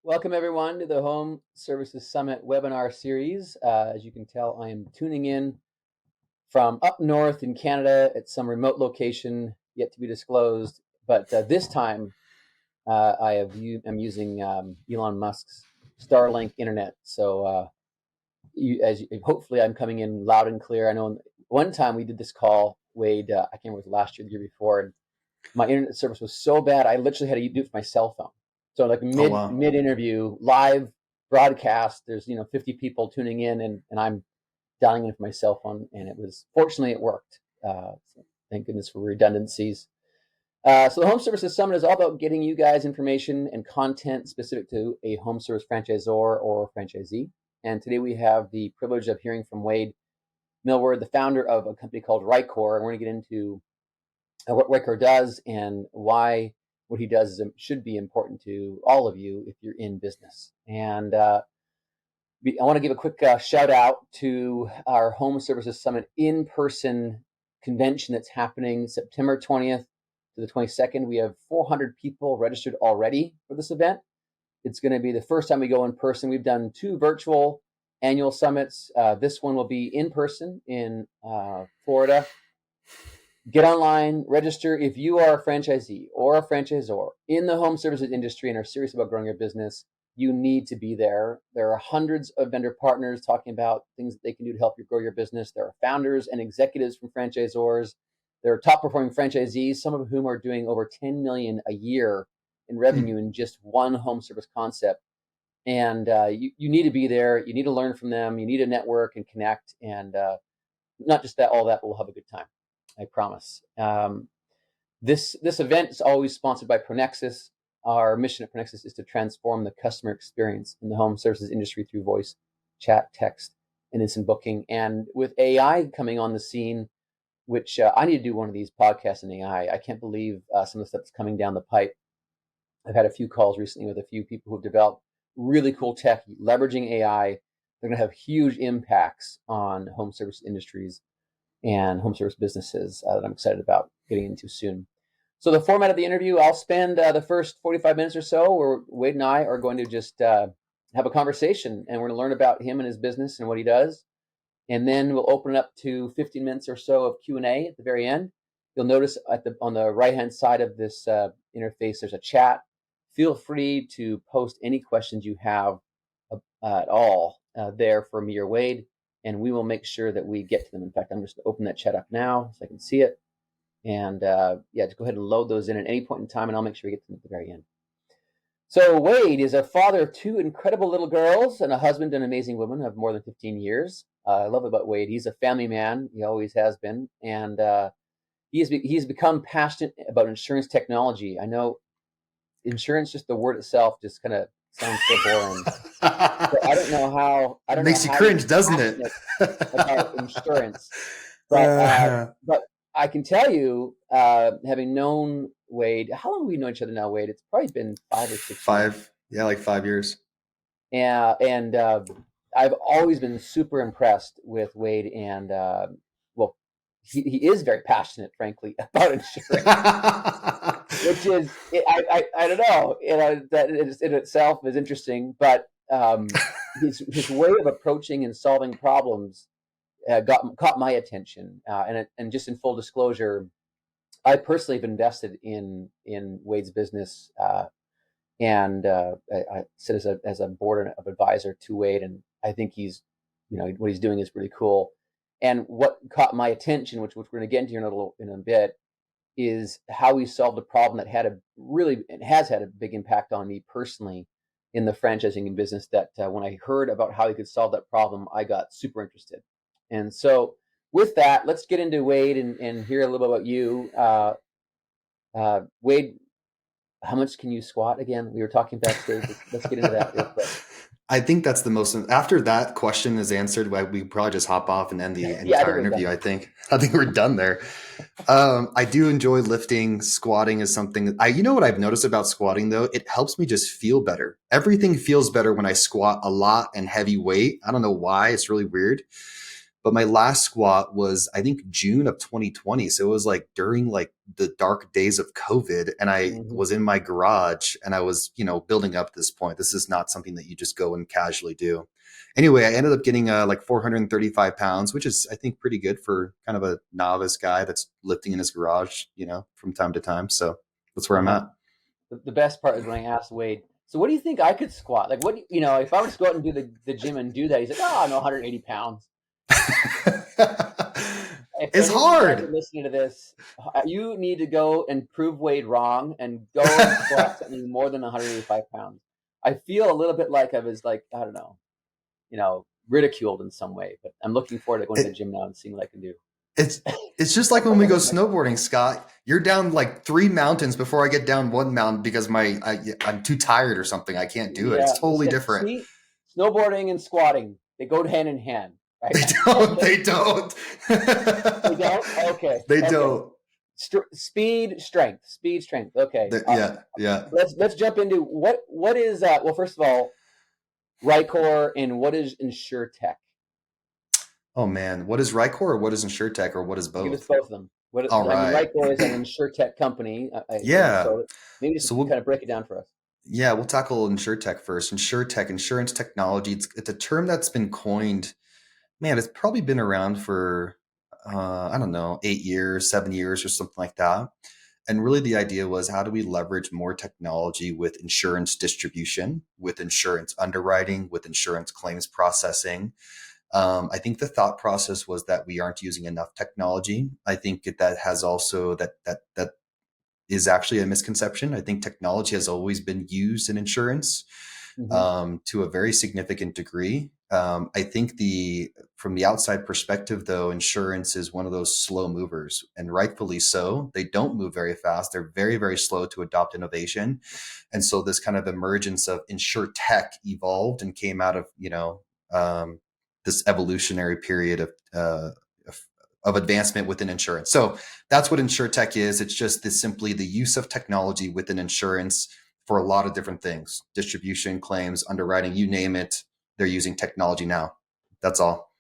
Welcome, everyone, to the Home Services Summit webinar series. As you can tell, I am tuning in from up north in Canada at some remote location yet to be disclosed. But this time, I'm using Elon Musk's Starlink internet. So hopefully I'm coming in loud and clear. I know one time we did this call, Wade, I can't remember if it was last year, the year before, and my internet service was so bad, I literally had to do it for my cell phone. So like Oh, wow. mid interview, live broadcast, there's 50 people tuning in, and I'm dialing in for my cell phone, and fortunately it worked. So thank goodness for redundancies. So the Home Services Summit is all about getting you guys information and content specific to a home service franchisor or franchisee. And today we have the privilege of hearing from Wade Millward, the founder of a company called Rycor. And we're going to get into what Rycor does and why what he does should be important to all of you if you're in business. And I want to give a quick shout out to our Home Services Summit in-person convention that's happening September 20th to the 22nd. We have 400 people registered already for this event. It's going to be the first time we go in person. We've done 2 virtual annual summits. This one will be in person in Florida. Get online, register. If you are a franchisee or a franchisor in the home services industry and are serious about growing your business, you need to be there. There are hundreds of vendor partners talking about things that they can do to help you grow your business. There are founders and executives from franchisors. There are top performing franchisees, some of whom are doing over 10 million a year in revenue in just one home service concept. And you need to be there. You need to learn from them. You need to network and connect. And not just that, all that, but we'll have a good time. I promise. This event is always sponsored by ProNexis. Our mission at ProNexis is to transform the customer experience in the home services industry through voice, chat, text, and instant booking. And with AI coming on the scene, which I need to do one of these podcasts in AI. I can't believe some of the stuff that's coming down the pipe. I've had a few calls recently with a few people who've developed really cool tech leveraging AI. They're going to have huge impacts on home service industries and home service businesses that I'm excited about getting into soon. So the format of the interview, I'll spend the first 45 minutes or so where Wade and I are going to just have a conversation, and we're going to learn about him and his business and what he does. And then we'll open it up to 15 minutes or so of Q&A at the very end. You'll notice on the right-hand side of this interface, there's a chat. Feel free to post any questions you have at all there for me or Wade, and we will make sure that we get to them. In fact, I'm just going to open that chat up now so I can see it. And just go ahead and load those in at any point in time, and I'll make sure we get to them at the very end. So Wade is a father of 2 incredible little girls and a husband and an amazing woman of more than 15 years. I love about Wade. He's a family man. He always has been. And he's become passionate about insurance technology. I know insurance, just the word itself, just kind of sounds so boring. So I don't know how. It makes you cringe, doesn't it? About insurance, but I can tell you, having known Wade, how long have we known each other now, Wade? It's probably been 5 or 6 years. 5, yeah, like 5 years. Yeah, and I've always been super impressed with Wade, and well, he is very passionate, frankly, about insurance, which is I don't know, that in itself is interesting, but his way of approaching and solving problems caught my attention, and just in full disclosure, I personally have invested in Wade's business, and I sit as a board of advisor to Wade, and I think what he's doing is really cool. And what caught my attention, which we're going to get into in a bit, is how he solved a problem that has had a big impact on me personally in the franchising business. That when I heard about how he could solve that problem, I got super interested. And so with that, let's get into Wade and hear a little bit about you. Wade, how much can you squat again? We were talking backstage. Let's get into that real quick. I think that's the most, after that question is answered, we probably just hop off and end the entire interview. I think we're done there. I do enjoy lifting. Squatting is something you know what I've noticed about squatting though? It helps me just feel better. Everything feels better when I squat a lot and heavy weight. I don't know why. It's really weird. But my last squat was, I think, June of 2020. So it was like during like the dark days of COVID. And I Hmm. was in my garage and I was, building up this point. This is not something that you just go and casually do. Anyway, I ended up getting like 435 pounds, which is, I think, pretty good for kind of a novice guy that's lifting in his garage, from time to time. So that's where I'm Uh-huh. at. The best part is when I asked Wade, so what do you think I could squat? Like, if I were to go out and do the gym and do that, he's like, oh, no, 180 pounds. If It's any of you guys are hard. listening to this, you need to go and prove Wade wrong and go and squat something more than 185 pounds. I feel a little bit like I was like, I don't know, ridiculed in some way, but I'm looking forward to going to the It, gym now and seeing what I can do. it's it's just like when we go snowboarding, Scott. You're down like 3 mountains before I get down one mountain because I'm too tired or something. I can't do it. It's Yeah, totally different. see, snowboarding and squatting, they go hand in hand, right? They don't. They don't. They don't? Okay. They Okay. don't. Speed, strength. Speed, strength. Okay. Yeah, yeah. Let's jump into what is well, first of all, Rycor and what is InsureTech? Oh man, what is Rycor or what is InsureTech or what is Give us both? both of them. All I mean, right. Rycor is an InsureTech company, Yeah. so maybe just So we'll kind of break it down for us. Yeah, we'll tackle InsureTech first. InsureTech, insurance technology. It's a term that's been coined. Man, it's probably been around for I don't know, 8 years, 7 years, or something like that. And really, the idea was how do we leverage more technology with insurance distribution, with insurance underwriting, with insurance claims processing. I think the thought process was that we aren't using enough technology. I think that has also that is actually a misconception. I think technology has always been used in insurance Hmm. to a very significant degree. I think from the outside perspective, though, insurance is one of those slow movers, and rightfully so. They don't move very fast. They're very, very slow to adopt innovation, and so this kind of emergence of insure tech evolved and came out of um, this evolutionary period of of advancement within insurance. So that's what insure tech is. It's just simply the use of technology within insurance for a lot of different things: distribution, claims, underwriting, you name it. They're using technology now. That's all.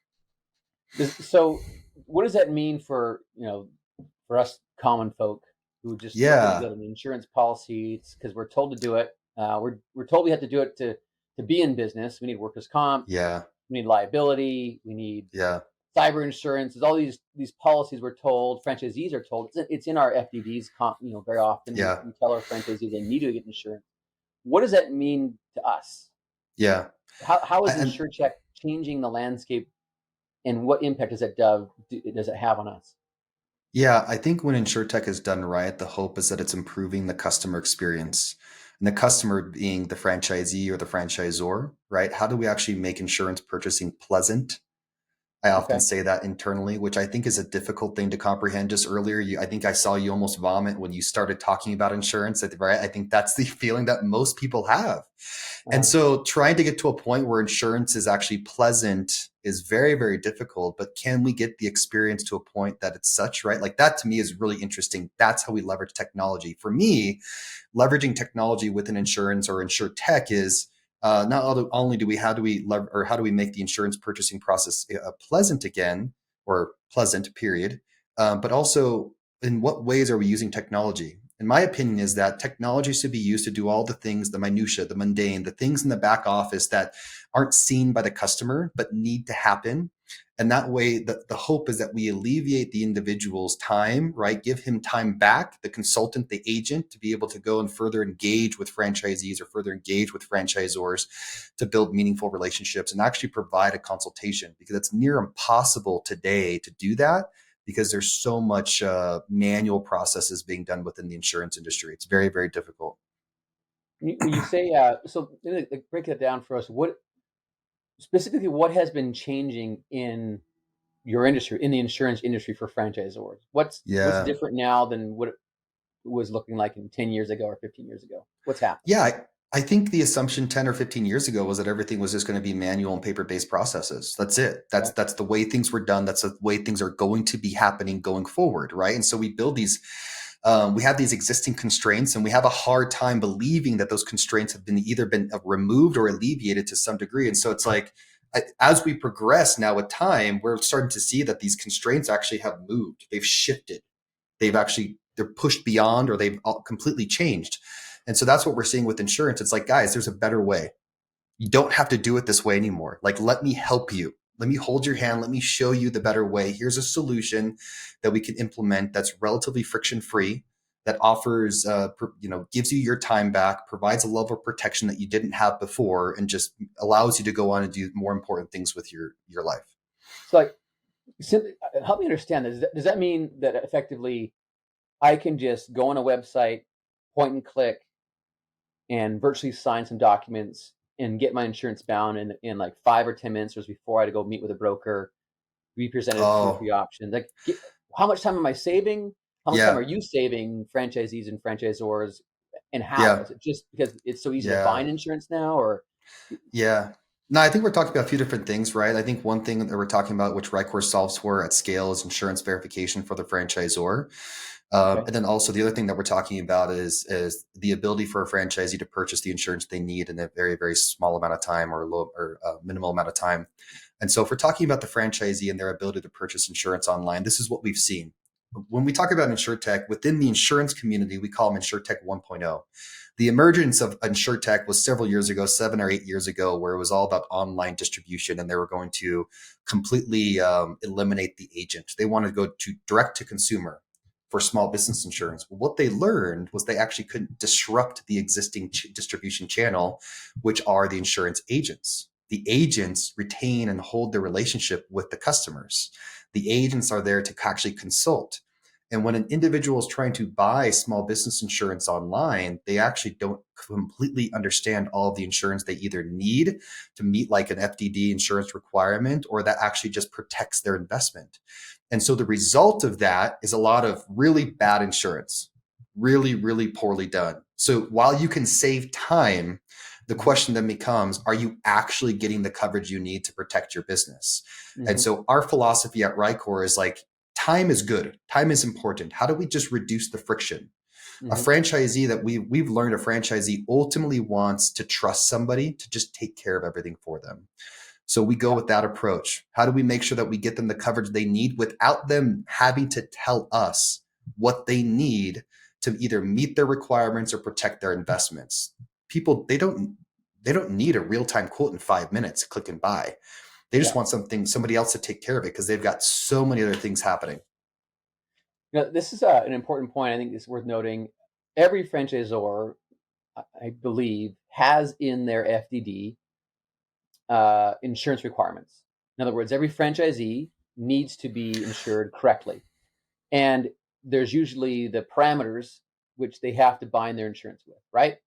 So, what does that mean for for us common folk who just looking to Yeah. get an insurance policy because we're told to do it? We're told we have to do it to be in business. We need workers' comp. Yeah. We need liability. We need Yeah. cyber insurance. There's all these policies we're told. Franchisees are told it's in our FDDs. Very often Yeah. we tell our franchisees they need to get insurance. What does that mean to us? Yeah. How is And InsureCheck changing the landscape, and what impact does it have on us? yeah, I think when InsureTech is done right, the hope is that it's improving the customer experience. And the customer being the franchisee or the franchisor, right? How do we actually make insurance purchasing pleasant? I often Okay. say that internally, which I think is a difficult thing to comprehend. Just earlier, I think I saw you almost vomit when you started talking about insurance, right? I think that's the feeling that most people have. And Uh-huh. so trying to get to a point where insurance is actually pleasant is very, very difficult. But can we get the experience to a point that it's such, right? Like that to me is really interesting. That's how we leverage technology. For me, leveraging technology within insurance or insure tech is not only how do we make the insurance purchasing process pleasant again, or pleasant period, but also in what ways are we using technology? In my opinion, is that technology should be used to do all the things, the minutia, the mundane, the things in the back office that aren't seen by the customer but need to happen. And that way, the hope is that we alleviate the individual's time, right? Give him time back, the consultant, the agent, to be able to go and further engage with franchisees or further engage with franchisors to build meaningful relationships and actually provide a consultation, because it's near impossible today to do that because there's so much manual processes being done within the insurance industry. It's very, very difficult. When you say so, break that down for us. What specifically what has been changing in your industry, in the insurance industry for franchisors? What's Yeah. different now than what it was looking like in 10 years ago or 15 years ago? What's happened? Yeah, I think the assumption 10 or 15 years ago was that everything was just going to be manual and paper-based processes. That's it. Okay. That's the way things were done. That's the way things are going to be happening going forward, right? And so we build these, we have these existing constraints, and we have a hard time believing that those constraints have been either been removed or alleviated to some degree. And so it's like, As we progress now with time, we're starting to see that these constraints actually have moved. They've shifted. They're pushed beyond, or they've completely changed. And so that's what we're seeing with insurance. It's like, guys, there's a better way. You don't have to do it this way anymore. Like, let me help you. Let me hold your hand. Let me show you the better way. Here's a solution that we can implement that's relatively friction free, that offers, gives you your time back, provides a level of protection that you didn't have before, and just allows you to go on and do more important things with your life. So, like, simply help me understand this. Does that mean that effectively I can just go on a website, point and click, and virtually sign some documents and get my insurance bound in like 5 or 10 minutes before I had to go meet with a broker, be presented 2 or 3 options? Like, how much time am I saving? How much time are you saving franchisees and franchisors, and how? Yeah. Is it just because it's so easy Yeah. to find insurance now, or? Yeah. No, I think we're talking about a few different things, right? I think one thing that we're talking about, which Rycor solves for at scale, is insurance verification for the franchisor. And then also the other thing that we're talking about is the ability for a franchisee to purchase the insurance they need in a very, very small amount of time, or minimal amount of time. And so if we're talking about the franchisee and their ability to purchase insurance online, this is what we've seen. When we talk about InsurTech, within the insurance community, we call them InsurTech 1.0. The emergence of InsurTech was several years ago, 7 or 8 years ago, where it was all about online distribution, and they were going to completely eliminate the agent. They wanted to go to direct to consumer for small business insurance. What they learned was they actually couldn't disrupt the existing distribution channel, which are the insurance agents. The agents retain and hold their relationship with the customers. The agents are there to actually consult. And when an individual is trying to buy small business insurance online, they actually don't completely understand all of the insurance they either need to meet like an FDD insurance requirement, or that actually just protects their investment. And so the result of that is a lot of really bad insurance, really, really poorly done. So while you can save time, the question then becomes, are you actually getting the coverage you need to protect your business? Mm-hmm. And so our philosophy at Rycor is like, time is good. Time is important. How do we just reduce the friction? Mm-hmm. A franchisee that we've learned, a franchisee ultimately wants to trust somebody to just take care of everything for them. So we go with that approach. How do we make sure that we get them the coverage they need without them having to tell us what they need to either meet their requirements or protect their investments? People, they don't need a real-time quote in 5 minutes, click and buy. They just want somebody else to take care of it because they've got so many other things happening. You know, this is an important point. I think it's worth noting. Every franchisor, I believe, has in their FDD insurance requirements. In other words, every franchisee needs to be insured correctly. And there's usually the parameters which they have to bind their insurance with, right?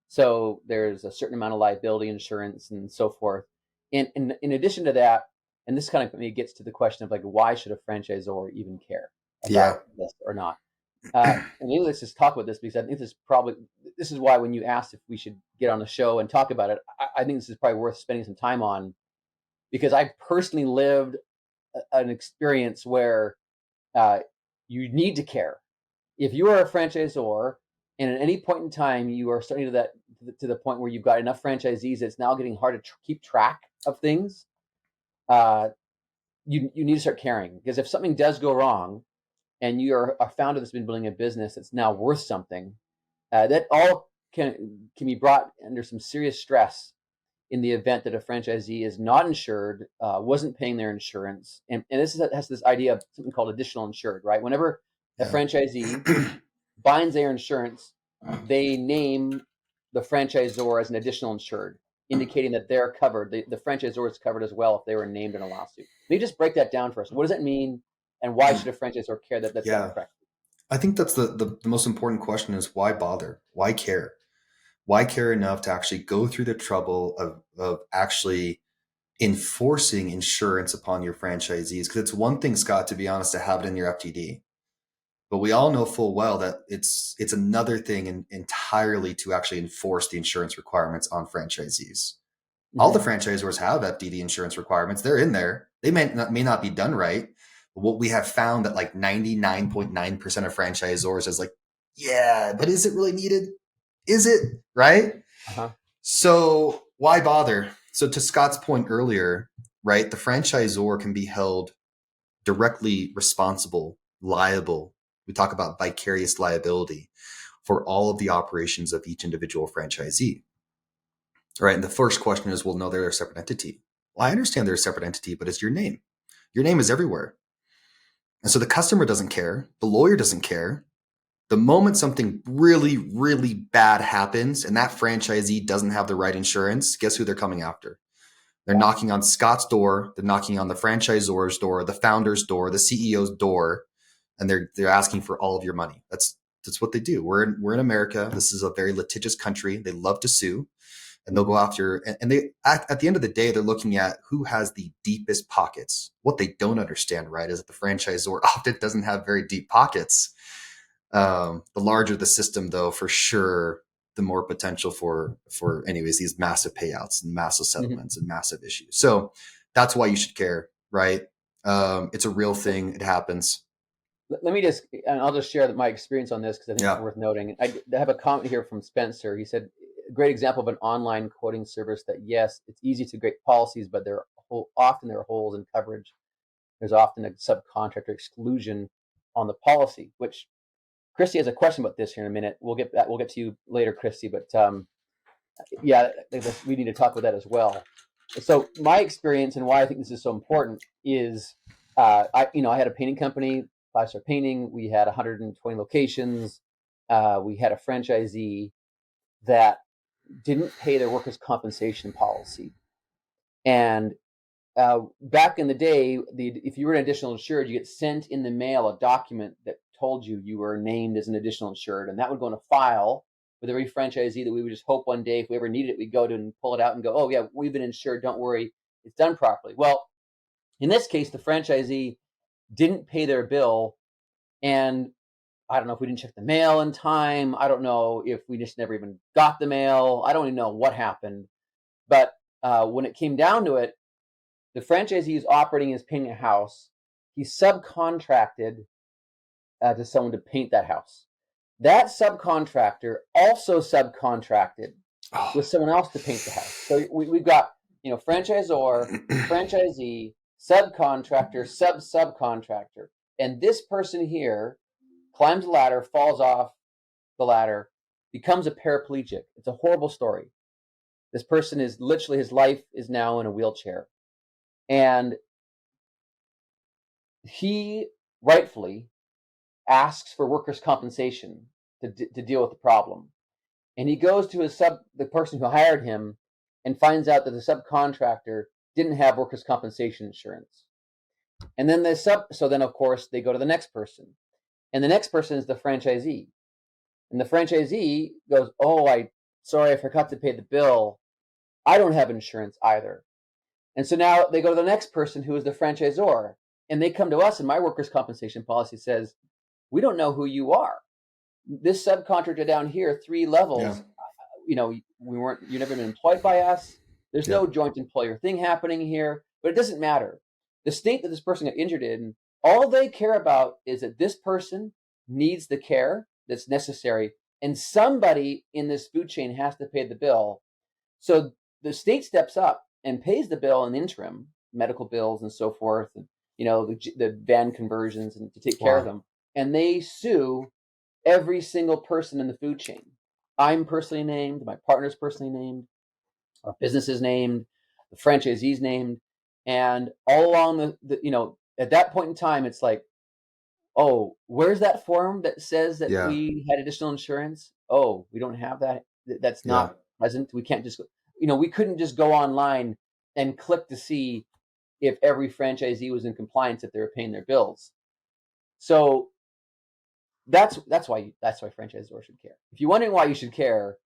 So there's a certain amount of liability insurance and so forth. And in addition to that, and this kind of maybe gets to the question of like, why should a franchisor even care about this or not? And maybe let's just talk about this, because I think this is why when you asked if we should get on the show and talk about it, I think this is probably worth spending some time on, because I personally lived an experience where you need to care. If you are a franchisor and at any point in time you are starting to the point where you've got enough franchisees that it's now getting hard to keep track of things, you need to start caring. Because if something does go wrong and you're a founder that's been building a business that's now worth something, that all can be brought under some serious stress in the event that a franchisee is not insured, wasn't paying their insurance. And this has this idea of something called additional insured, right? Whenever a franchisee binds their insurance, they name the franchisor as an additional insured, indicating that they're covered. The franchisor is covered as well if they were named in a lawsuit. Can you just break that down for us? What does that mean, and why should a franchisor care that that's correct? I think that's the most important question is, why bother? Why care? Why care enough to actually go through the trouble of actually enforcing insurance upon your franchisees? Because it's one thing, Scott, to be honest, to have it in your FTD. But we all know full well that it's another thing entirely to actually enforce the insurance requirements on franchisees. Mm-hmm. All the franchisors have FDD insurance requirements. They're in there. They may not be done right. But what we have found that like 99.9% of franchisors is like, yeah, but is it really needed? Is it? Right? Uh-huh. So why bother? So to Scott's point earlier, right, the franchisor can be held directly responsible, liable. We talk about vicarious liability for all of the operations of each individual franchisee. Right. And the first question is, well, no, they're a separate entity. Well, I understand they're a separate entity, but it's your name. Your name is everywhere. And so the customer doesn't care. The lawyer doesn't care. The moment something really, really bad happens and that franchisee doesn't have the right insurance, guess who they're coming after? They're knocking on Scott's door. They're knocking on the franchisor's door, the founder's door, the CEO's door, and they're asking for all of your money. That's what they do. We're in America. This is a very litigious country. They love to sue, and they'll go after. And they at the end of the day, they're looking at who has the deepest pockets. What they don't understand, right, is that the franchisor often doesn't have very deep pockets. The larger the system, though, for sure, the more potential for anyways these massive payouts and massive settlements and massive issues. So that's why you should care, right? It's a real thing. It happens. Let me just, and I'll just share my experience on this because I think it's worth noting. I have a comment here from Spencer. He said, a great example of an online quoting service that, yes, it's easy to create policies, but often there are holes in coverage. There's often a subcontractor exclusion on the policy, which Christy has a question about this here in a minute. We'll get to you later, Christy, but yeah, we need to talk about that as well. So my experience and why I think this is so important is, I had a painting company, 5-star painting. We had 120 locations. We had a franchisee that didn't pay their workers' compensation policy. And back in the day, if you were an additional insured, you get sent in the mail a document that told you were named as an additional insured, and that would go in a file with every franchisee that we would just hope one day, if we ever needed it, we'd go to and pull it out and go, oh yeah, we've been insured, don't worry, it's done properly. Well, in this case, the franchisee didn't pay their bill, and I don't know if we didn't check the mail in time. I don't know if we just never even got the mail. I don't even know what happened. But when it came down to it, the franchisee is operating as painting a house. He subcontracted to someone to paint that house. That subcontractor also subcontracted with someone else to paint the house. So we've got, franchisor, franchisee, subcontractor, subcontractor. And this person here climbs the ladder, falls off the ladder, becomes a paraplegic. It's a horrible story. This person is literally, his life is now in a wheelchair. And he rightfully asks for workers' compensation to deal with the problem. And he goes to the person who hired him and finds out that the subcontractor didn't have workers' compensation insurance. And then so then of course they go to the next person. And the next person is the franchisee. And the franchisee goes, oh, sorry, I forgot to pay the bill. I don't have insurance either. And so now they go to the next person who is the franchisor, and they come to us, and my workers' compensation policy says, we don't know who you are. This subcontractor down here, 3 levels, you've never been employed by us. There's no joint employer thing happening here, but it doesn't matter. The state that this person got injured in, all they care about is that this person needs the care that's necessary, and somebody in this food chain has to pay the bill. So the state steps up and pays the bill in the interim, medical bills and so forth, and the van conversions and to take care of them. And they sue every single person in the food chain. I'm personally named, my partner's personally named, our business is named, the franchisee's named, and all along at that point in time, it's like, oh, where's that form that says that we had additional insurance? Oh, we don't have that. That's not present. We can't just, we couldn't just go online and click to see if every franchisee was in compliance, if they were paying their bills. So that's why franchisors should care. If you're wondering why you should care,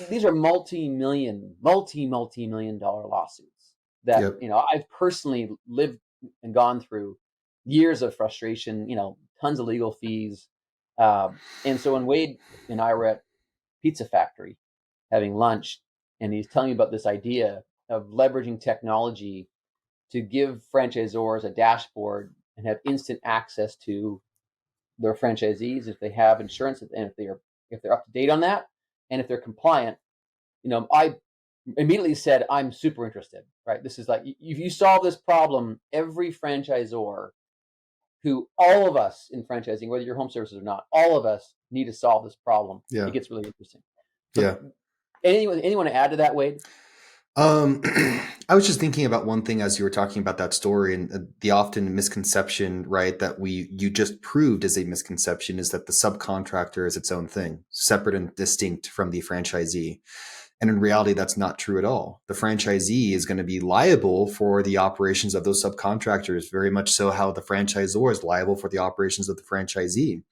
these are multi-million dollar lawsuits that I've personally lived and gone through. Years of frustration, tons of legal fees. And so when Wade and I were at Pizza Factory having lunch, and he's telling me about this idea of leveraging technology to give franchisors a dashboard and have instant access to their franchisees if they have insurance and if they're up to date on that and if they're compliant. immediately said, I'm super interested, right? This is like, if you solve this problem, every franchisor who, all of us in franchising, whether you're home services or not, all of us need to solve this problem. Yeah. It gets really interesting. So Yeah. anyone to add to that, Wade? I was just thinking about one thing as you were talking about that story, and the often misconception, right, that you just proved as a misconception is that the subcontractor is its own thing, separate and distinct from the franchisee. And in reality, that's not true at all. The franchisee is going to be liable for the operations of those subcontractors, very much so how the franchisor is liable for the operations of the franchisee.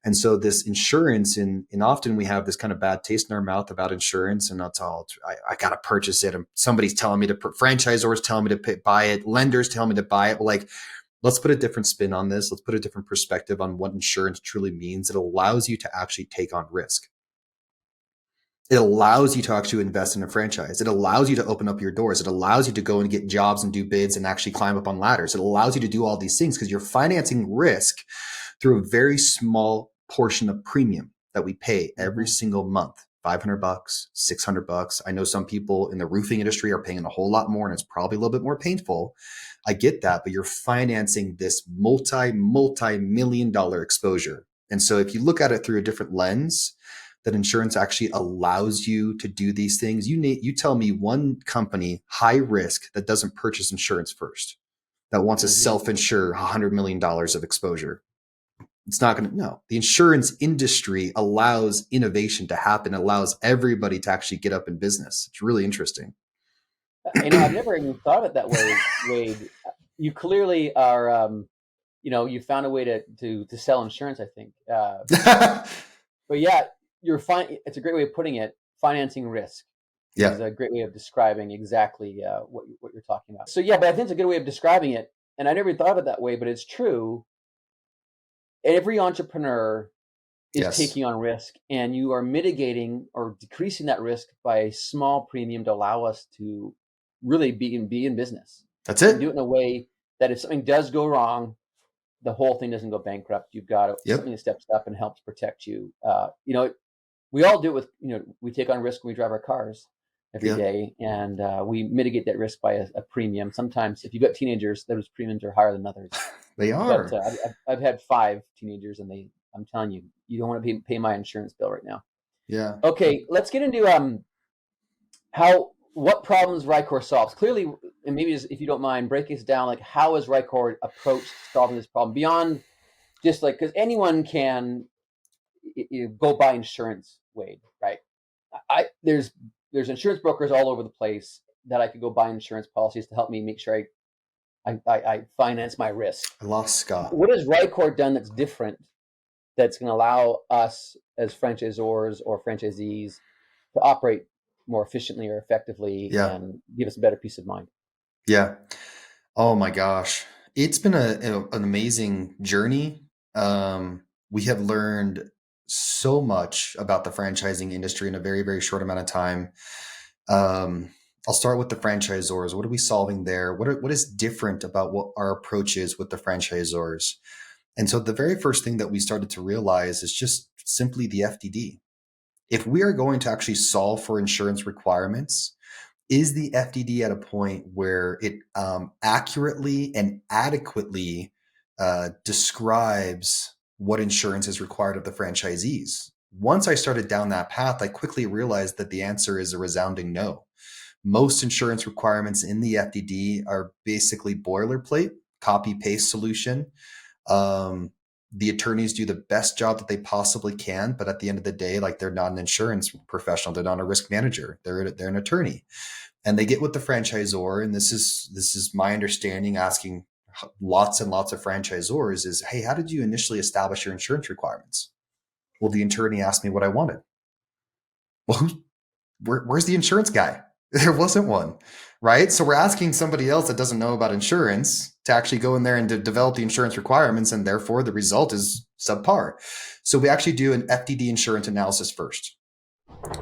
And so this insurance, and often we have this kind of bad taste in our mouth about insurance, and that's all. I got to purchase it, and somebody's telling me to. Franchisors telling me to buy it. Lenders tell me to buy it. Well, like, let's put a different spin on this. Let's put a different perspective on what insurance truly means. It allows you to actually take on risk. It allows you to actually invest in a franchise. It allows you to open up your doors. It allows you to go and get jobs and do bids and actually climb up on ladders. It allows you to do all these things because you're financing risk through a very small portion of premium that we pay every single month. $500, $600. I know some people in the roofing industry are paying a whole lot more, and it's probably a little bit more painful. I get that, but you're financing this multi-million-dollar exposure. And so if you look at it through a different lens, that insurance actually allows you to do these things. You tell me one company, high risk, that doesn't purchase insurance first, that wants to self-insure $100 million of exposure. It's not going to, no. The insurance industry allows innovation to happen, allows everybody to actually get up in business. It's really interesting. I've never even thought of it that way, Wade. You clearly are, you found a way to sell insurance, I think. But yeah, it's a great way of putting it. Financing risk is a great way of describing exactly what you're talking about. So yeah, but I think it's a good way of describing it. And I never thought of it that way, but it's true. Every entrepreneur is taking on risk, and you are mitigating or decreasing that risk by a small premium to allow us to really be in business. That's it. And do it in a way that if something does go wrong, the whole thing doesn't go bankrupt. You've got something that steps up and helps protect you. We all do it with, we take on risk when we drive our cars every day, and we mitigate that risk by a premium. Sometimes if you've got teenagers, those premiums are higher than others. They are. But I've had 5 teenagers, and I'm telling you, you don't want to pay my insurance bill right now. Yeah. Okay, let's get into what problems Rycor solves. Clearly, and maybe if you don't mind, break this down. Like, how has Rycor approached solving this problem beyond just like, because anyone can go buy insurance, Wade, right? There's insurance brokers all over the place that I could go buy insurance policies to help me make sure I finance my risk. I lost Scott. What has Rycor done that's different, that's going to allow us as franchisors or franchisees to operate more efficiently or effectively and give us a better peace of mind? Yeah. Oh my gosh. It's been an amazing journey. We have learned so much about the franchising industry in a very, very short amount of time. I'll start with the franchisors. What are we solving there? What is different about what our approach is with the franchisors? And so the very first thing that we started to realize is just simply the FDD. If we are going to actually solve for insurance requirements, is the FDD at a point where it accurately and adequately describes what insurance is required of the franchisees? Once I started down that path, I quickly realized that the answer is a resounding no. Most insurance requirements in the FDD are basically boilerplate, copy-paste solution. The attorneys do the best job that they possibly can, but at the end of the day, like, they're not an insurance professional. They're not a risk manager. They're an attorney, and they get with the franchisor. And this is my understanding, asking lots and lots of franchisors is, hey, how did you initially establish your insurance requirements? Well, the attorney asked me what I wanted. Well, where's the insurance guy? There wasn't one, right? So we're asking somebody else that doesn't know about insurance to actually go in there and to develop the insurance requirements, and therefore the result is subpar. So we actually do an FDD insurance analysis first.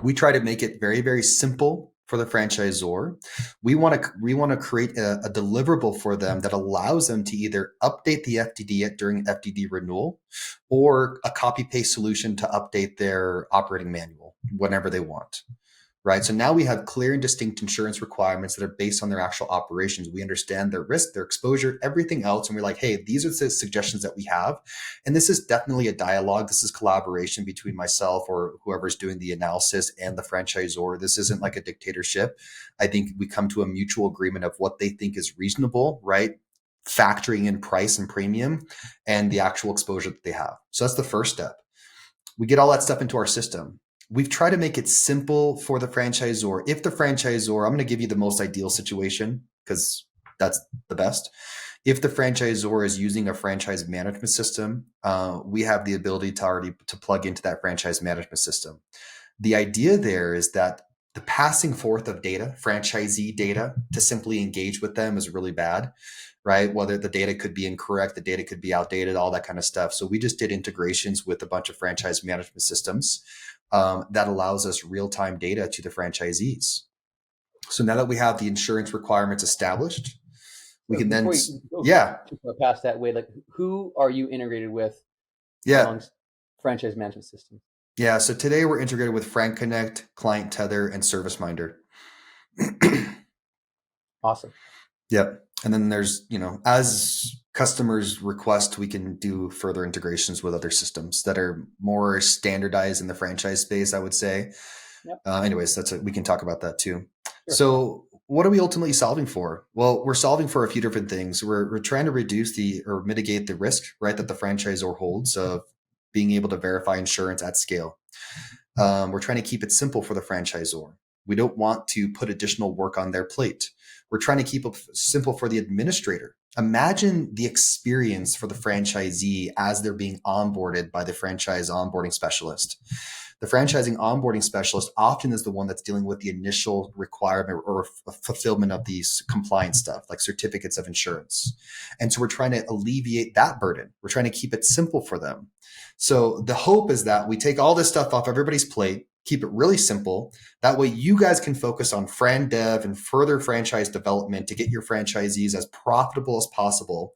We try to make it very, very simple for the franchisor. We want to create a deliverable for them that allows them to either update the FDD during FDD renewal, or a copy paste solution to update their operating manual whenever they want. right? So now we have clear and distinct insurance requirements that are based on their actual operations. We understand their risk, their exposure, everything else. And we're like, hey, these are the suggestions that we have. And this is definitely a dialogue. This is collaboration between myself or whoever's doing the analysis and the franchisor. This isn't like a dictatorship. I think we come to a mutual agreement of what they think is reasonable, right? Factoring in price and premium and the actual exposure that they have. So that's the first step. We get all that stuff into our system. We've tried to make it simple for the franchisor. If the franchisor, I'm going to give you the most ideal situation because that's the best. If the franchisor is using a franchise management system, we have the ability to already to plug into that franchise management system. The idea there is that the passing forth of data, franchisee data, to simply engage with them is really bad, right? Whether the data could be incorrect, the data could be outdated, all that kind of stuff. So we just did integrations with a bunch of franchise management systems that allows us real-time data to the franchisees. So now that we have the insurance requirements established, we can then, past that way, like who are you integrated with amongst franchise management systems? Yeah. So today we're integrated with Frank Connect, Client Tether, and ServiceMinder. Awesome. Yep. And then there's, as customers request, we can do further integrations with other systems that are more standardized in the franchise space, I would say. Yep. Anyways, we can talk about that too. Sure. So what are we ultimately solving for? Well, we're solving for a few different things. We're trying to reduce or mitigate the risk, right, that the franchisor holds of being able to verify insurance at scale. We're trying to keep it simple for the franchisor. We don't want to put additional work on their plate. We're trying to keep it simple for the administrator. Imagine the experience for the franchisee as they're being onboarded by the franchise onboarding specialist. The franchising onboarding specialist often is the one that's dealing with the initial requirement or fulfillment of these compliance stuff, like certificates of insurance. And so we're trying to alleviate that burden. We're trying to keep it simple for them. So the hope is that we take all this stuff off everybody's plate, keep it really simple. That way you guys can focus on fran dev and further franchise development to get your franchisees as profitable as possible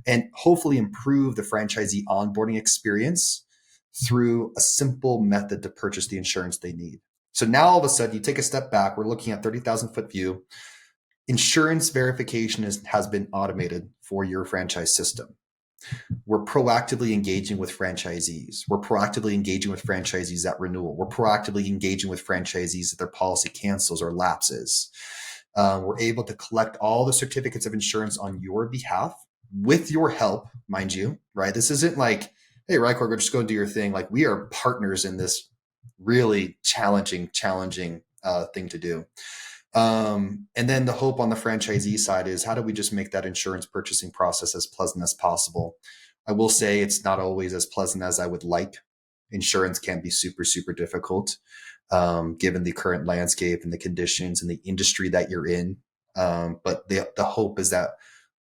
and hopefully improve the franchisee onboarding experience through a simple method to purchase the insurance they need. So now all of a sudden you take a step back, we're looking at 30,000 foot view. Insurance verification has been automated for your franchise system. We're proactively engaging with franchisees. We're proactively engaging with franchisees at renewal. We're proactively engaging with franchisees if their policy cancels or lapses. We're able to collect all the certificates of insurance on your behalf with your help, mind you, right? This isn't like, hey, Rycor, go just go and do your thing. Like we are partners in this really challenging thing to do. And then the hope on the franchisee side is how do we just make that insurance purchasing process as pleasant as possible? I will say it's not always as pleasant as I would like. Insurance can be super, super difficult, given the current landscape and the conditions and the industry that you're in. But the hope is that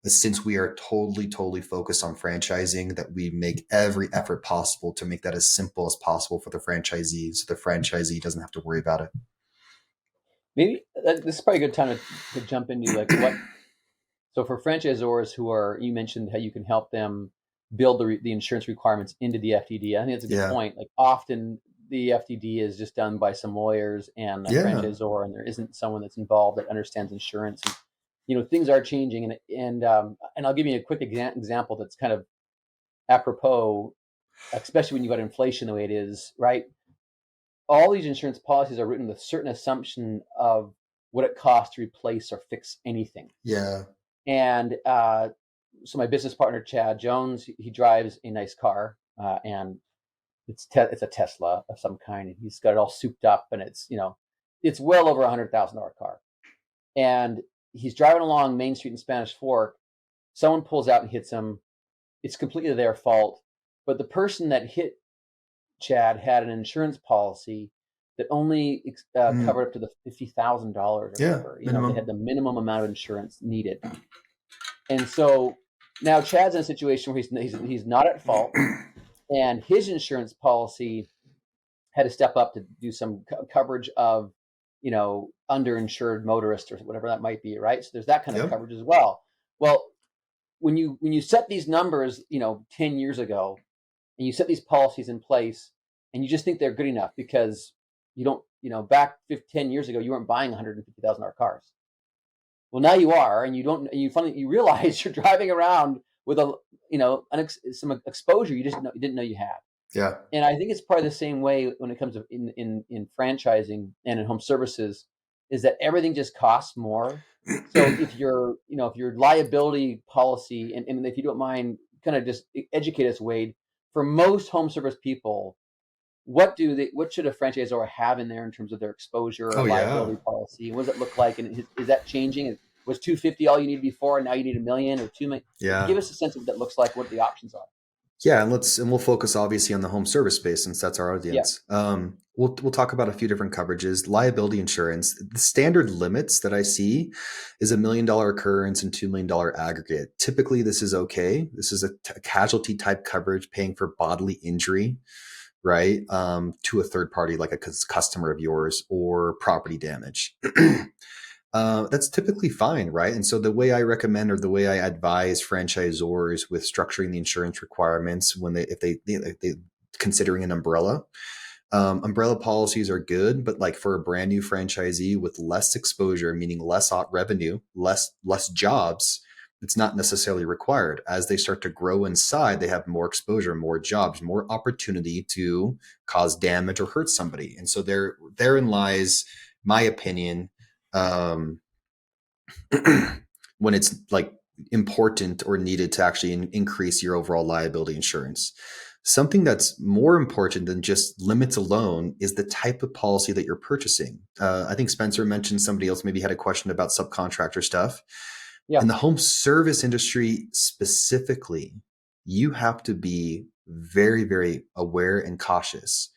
since we are totally focused on franchising, that we make every effort possible to make that as simple as possible for the franchisee so the franchisee doesn't have to worry about it. Maybe this is probably a good time to jump into like what. So for franchisors who are, you mentioned how you can help them build the insurance requirements into the FDD. I think that's a good point. Like often the FDD is just done by some lawyers and a franchisor, and there isn't someone that's involved that understands insurance. And, things are changing, and I'll give you a quick example that's kind of apropos, especially when you've got inflation the way it is, right? All these insurance policies are written with a certain assumption of what it costs to replace or fix anything. Yeah. And so my business partner, Chad Jones, he drives a nice car, and it's a Tesla of some kind, and he's got it all souped up, and it's well over $100,000 car. And he's driving along Main Street in Spanish Fork. Someone pulls out and hits him. It's completely their fault. But the person that hit Chad had an insurance policy that only covered up to the $50,000 or whatever. They had the minimum amount of insurance needed. And so now Chad's in a situation where he's not at fault, and his insurance policy had to step up to do some coverage of, underinsured motorists or whatever that might be, right? So there's that kind of coverage as well. Well, when you set these numbers, 10 years ago, and you set these policies in place, and you just think they're good enough because you back 10 years ago, you weren't buying $150,000 cars. Well, now you are, and you realize you're driving around with some exposure you didn't know you had. Yeah. And I think it's probably the same way when it comes to in franchising and in home services, is that everything just costs more. So if your liability policy, and if you don't mind, kind of just educate us, Wade, for most home service people, what should a franchisor have in there in terms of their exposure or liability policy? What does it look like? And is that changing? Was 250 all you needed before, and now you need $1 million or $2 million? Yeah. Give us a sense of what that looks like, what the options are. Yeah, and we'll focus obviously on the home service space since that's our audience. Yeah. We'll talk about a few different coverages. Liability insurance, the standard limits that I see is $1 million occurrence and $2 million aggregate. Typically, this is okay. This is a casualty type coverage, paying for bodily injury, right, to a third party like a customer of yours, or property damage. That's typically fine, right? And so the way I recommend, or the way I advise franchisors with structuring the insurance requirements if they considering an umbrella policies are good, but like for a brand new franchisee with less exposure, meaning less revenue, less jobs, it's not necessarily required. As they start to grow inside, they have more exposure, more jobs, more opportunity to cause damage or hurt somebody. And so therein lies my opinion, when it's like important or needed to actually increase your overall liability insurance. Something that's more important than just limits alone is the type of policy that you're purchasing. I think Spencer mentioned, somebody else maybe had a question about subcontractor stuff. Yeah. In the home service industry specifically, you have to be very, very aware and cautious.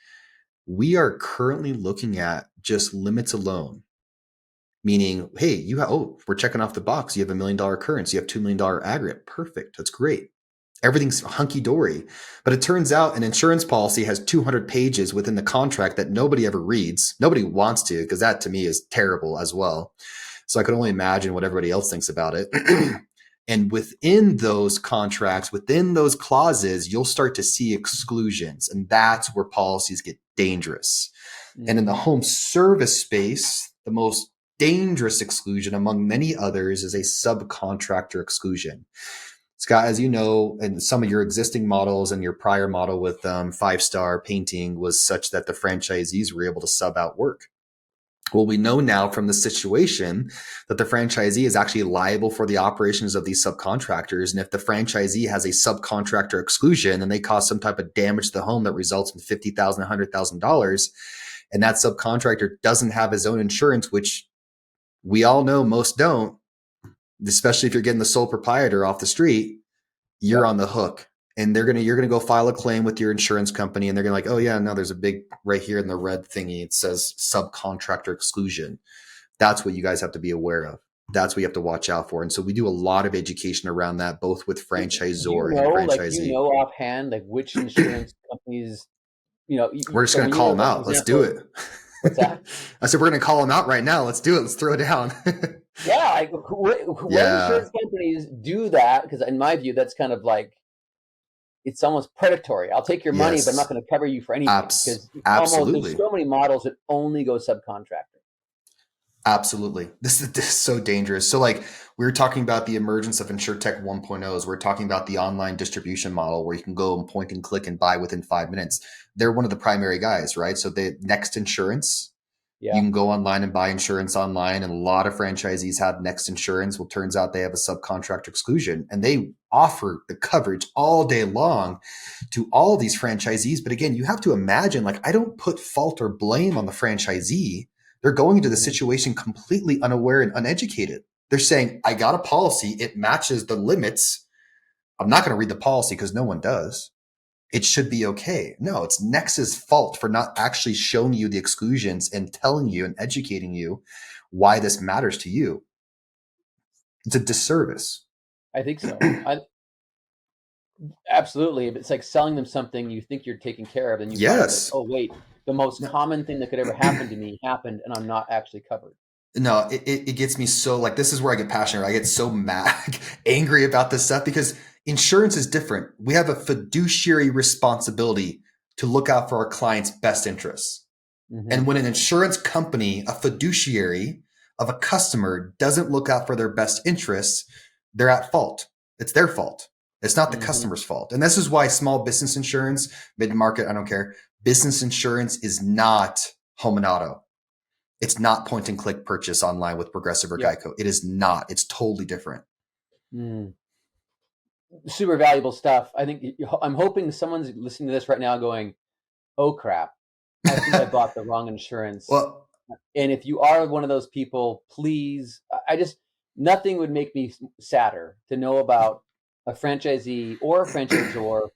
We are currently looking at just limits alone. Meaning, hey, we're checking off the box. You have $1 million occurrence. You have $2 million aggregate. Perfect. That's great. Everything's hunky dory. But it turns out an insurance policy has 200 pages within the contract that nobody ever reads. Nobody wants to, because that to me is terrible as well. So I can only imagine what everybody else thinks about it. And within those contracts, within those clauses, you'll start to see exclusions. And that's where policies get dangerous. Mm-hmm. And in the home service space, the most dangerous exclusion among many others is a subcontractor exclusion. Scott, as you know, and some of your existing models and your prior model with 5-star painting was such that the franchisees were able to sub out work. Well, we know now from the situation that the franchisee is actually liable for the operations of these subcontractors. And if the franchisee has a subcontractor exclusion and they cause some type of damage to the home that results in $50,000, $100,000, and that subcontractor doesn't have his own insurance, which we all know most don't, especially if you're getting the sole proprietor off the street, you're on the hook. And you're going to go file a claim with your insurance company, and they're going to like, oh yeah, no, there's a big right here in the red thingy. It says subcontractor exclusion. That's what you guys have to be aware of. That's what you have to watch out for. And so we do a lot of education around that, both with franchisor and franchisee. Offhand, like which insurance companies, we're just going to call them out. Let's do it. What's that? I said, we're going to call them out right now. Let's do it. Let's throw it down. Yeah. Like, what insurance companies do that? Because in my view, that's kind of like, it's almost predatory. I'll take your money, but I'm not going to cover you for anything. Absolutely. There's so many models that only go subcontractor. Absolutely. This is so dangerous. So like we were talking about the emergence of InsurTech 1.0s. We're talking about the online distribution model where you can go and point and click and buy within 5 minutes. They're one of the primary guys, right? So the Next Insurance, you can go online and buy insurance online. And a lot of franchisees have Next Insurance. Well, turns out they have a subcontractor exclusion, and they offer the coverage all day long to all these franchisees. But again, you have to imagine, like, I don't put fault or blame on the franchisee. They're going into the situation completely unaware and uneducated. They're saying, I got a policy. It matches the limits. I'm not going to read the policy because no one does. It should be okay. No, it's Nex's fault for not actually showing you the exclusions and telling you and educating you why this matters to you. It's a disservice. I think so. Absolutely. It's like selling them something you think you're taking care of, and you find that, oh, wait, the most common thing that could ever happen to me happened, and I'm not actually covered. No, it gets me so, like, this is where I get passionate. I get so mad, angry about this stuff, because insurance is different. We have a fiduciary responsibility to look out for our clients' best interests. Mm-hmm. And when an insurance company, a fiduciary of a customer, doesn't look out for their best interests, they're at fault. It's their fault. It's not the Mm-hmm. customer's fault. And this is why small business insurance, mid-market, I don't care. Business insurance is not home and auto. It's not point and click purchase online with Progressive or Yep. Geico. It is not. It's totally different. Mm. Super valuable stuff. I think I'm hoping someone's listening to this right now going, "Oh crap, I think I bought the wrong insurance." Well, And if you are one of those people, please, I just, nothing would make me sadder to know about a franchisee or a franchisor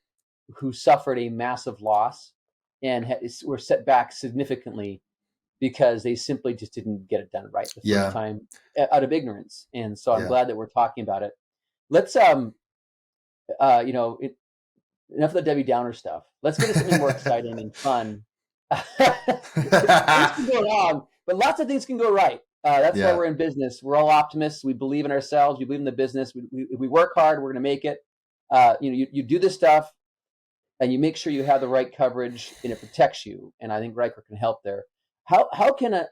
who suffered a massive loss and were set back significantly because they simply just didn't get it done right the first yeah, time out of ignorance. And so I'm yeah. glad that we're talking about it. Let's, you know, enough of the Debbie Downer stuff. Let's get to something more exciting and fun. Things can go wrong, but lots of things can go right. That's why Yeah. we're in business. We're all optimists. We believe in ourselves. We believe in the business. If we work hard, we're going to make it. You do this stuff, and you make sure you have the right coverage, and it protects you. And I think Riker can help there. How can as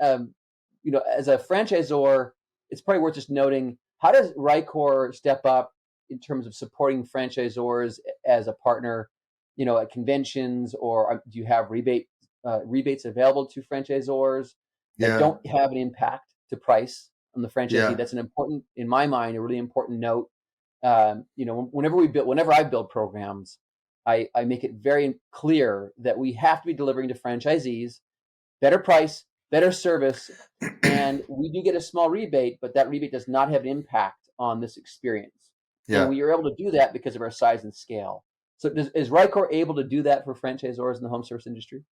a franchisor, it's probably worth just noting, how does Rycor step up in terms of supporting franchisors as a partner, at conventions, or do you have rebates available to franchisors that Yeah. don't have an impact to price on the franchisee? Yeah. That's an important, in my mind, a really important note. Whenever I build programs, I make it very clear that we have to be delivering to franchisees better price, better service, and we do get a small rebate, but that rebate does not have an impact on this experience. And Yeah. we are able to do that because of our size and scale. So is Rycor able to do that for franchisors in the home service industry?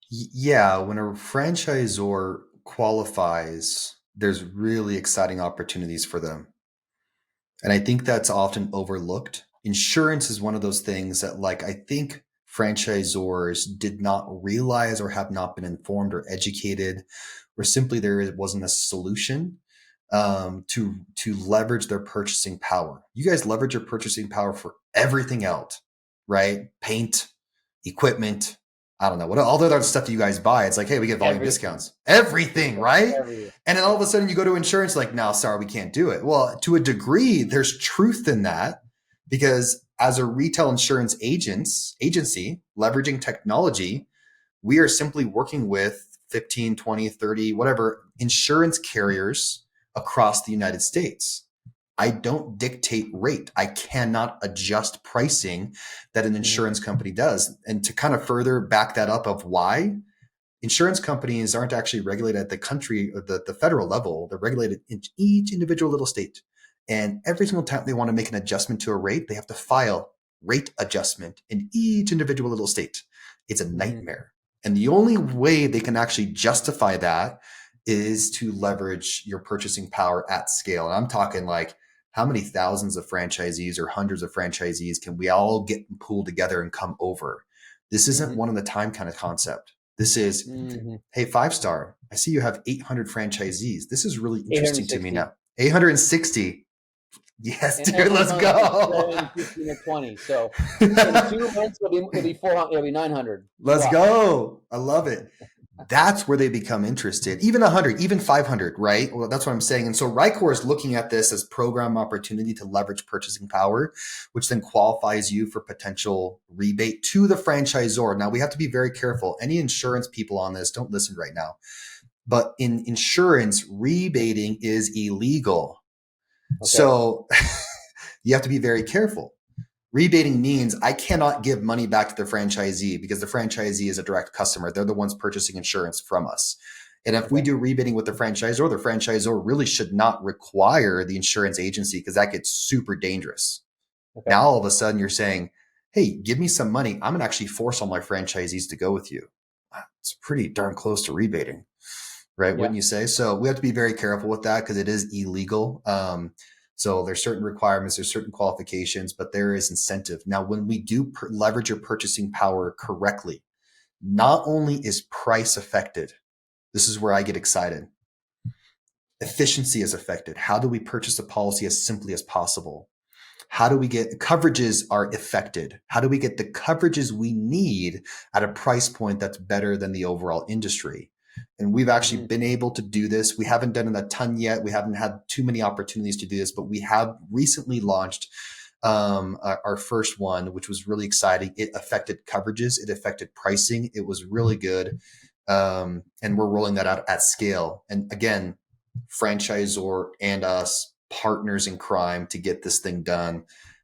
Yeah. When a franchisor qualifies, there's really exciting opportunities for them. And I think that's often overlooked. Insurance is one of those things that, like, I think franchisors did not realize or have not been informed or educated, or simply there wasn't a solution to leverage their purchasing power. You guys leverage your purchasing power for everything else, right? Paint, equipment, I don't know what all the other stuff that you guys buy. It's like, hey, we get volume discounts, everything, right? Everything. And then all of a sudden you go to insurance, like, no, sorry, we can't do it. Well, to a degree, there's truth in that, because as a retail insurance agency, leveraging technology, we are simply working with 15, 20, 30, whatever insurance carriers across the United States. I don't dictate rate. I cannot adjust pricing that an insurance company does. And to kind of further back that up of why, insurance companies aren't actually regulated at the country or the federal level. They're regulated in each individual little state. And every single time they want to make an adjustment to a rate, they have to file rate adjustment in each individual little state. It's a nightmare. And the only way they can actually justify that is to leverage your purchasing power at scale. And I'm talking like, how many thousands of franchisees or hundreds of franchisees can we all get pulled together and come over? This isn't one of the time kind of concept. This is, hey, 5-star, I see you have 800 franchisees. This is really interesting to me now. 860. Yes, dude, let's go. 15 or 20. So in 2 months, it'll be 400. It'll be 900. Let's go. I love it. That's where they become interested. Even 100, even 500, right? Well, that's what I'm saying. And so Rycor is looking at this as program opportunity to leverage purchasing power, which then qualifies you for potential rebate to the franchisor. Now, we have to be very careful. Any insurance people on this, don't listen right now. But in insurance, rebating is illegal. Okay. So you have to be very careful. Rebating means I cannot give money back to the franchisee because the franchisee is a direct customer. They're the ones purchasing insurance from us. And if we do rebating with the franchisor really should not require the insurance agency, because that gets super dangerous. Okay. Now, all of a sudden you're saying, hey, give me some money. I'm going to actually force all my franchisees to go with you. It's pretty darn close to rebating, right? Yeah. Wouldn't you say? So we have to be very careful with that because it is illegal. So there's certain requirements, there's certain qualifications, but there is incentive. Now, when we do leverage your purchasing power correctly, not only is price affected, this is where I get excited. Efficiency is affected. How do we purchase a policy as simply as possible? How do we get coverages are affected? How do we get the coverages we need at a price point that's better than the overall industry? And we've actually been able to do this. We haven't done it a ton yet. We haven't had too many opportunities to do this, but we have recently launched our first one, which was really exciting. It affected coverages. It affected pricing. It was really good. And we're rolling that out at scale. And again, franchisor and us, partners in crime to get this thing done.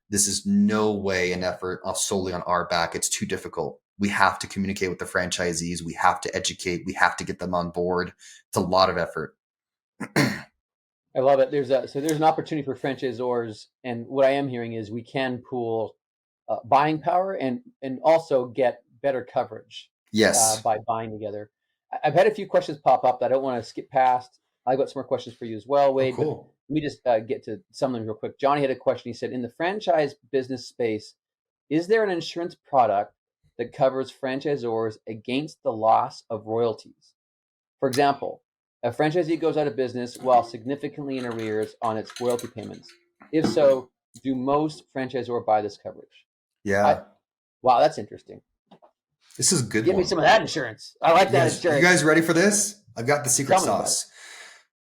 This is no way an effort solely on our back. It's too difficult. We have to communicate with the franchisees. We have to educate. We have to get them on board. It's a lot of effort. I love it. There's an opportunity for franchisors, and what I am hearing is we can pool buying power and also get better coverage. Yes. By buying together. I've had a few questions pop up that I don't want to skip past. I've got some more questions for you as well, Wade. Oh, cool. Let me just get to some of them real quick. Johnny had a question. He said, in the franchise business space, is there an insurance product that covers franchisors against the loss of royalties? For example, a franchisee goes out of business while significantly in arrears on its royalty payments. If so, do most franchisors buy this coverage? Yeah. Wow, that's interesting. This is a good. Give me some of that insurance. I like that insurance. You guys ready for this? I've got the secret sauce.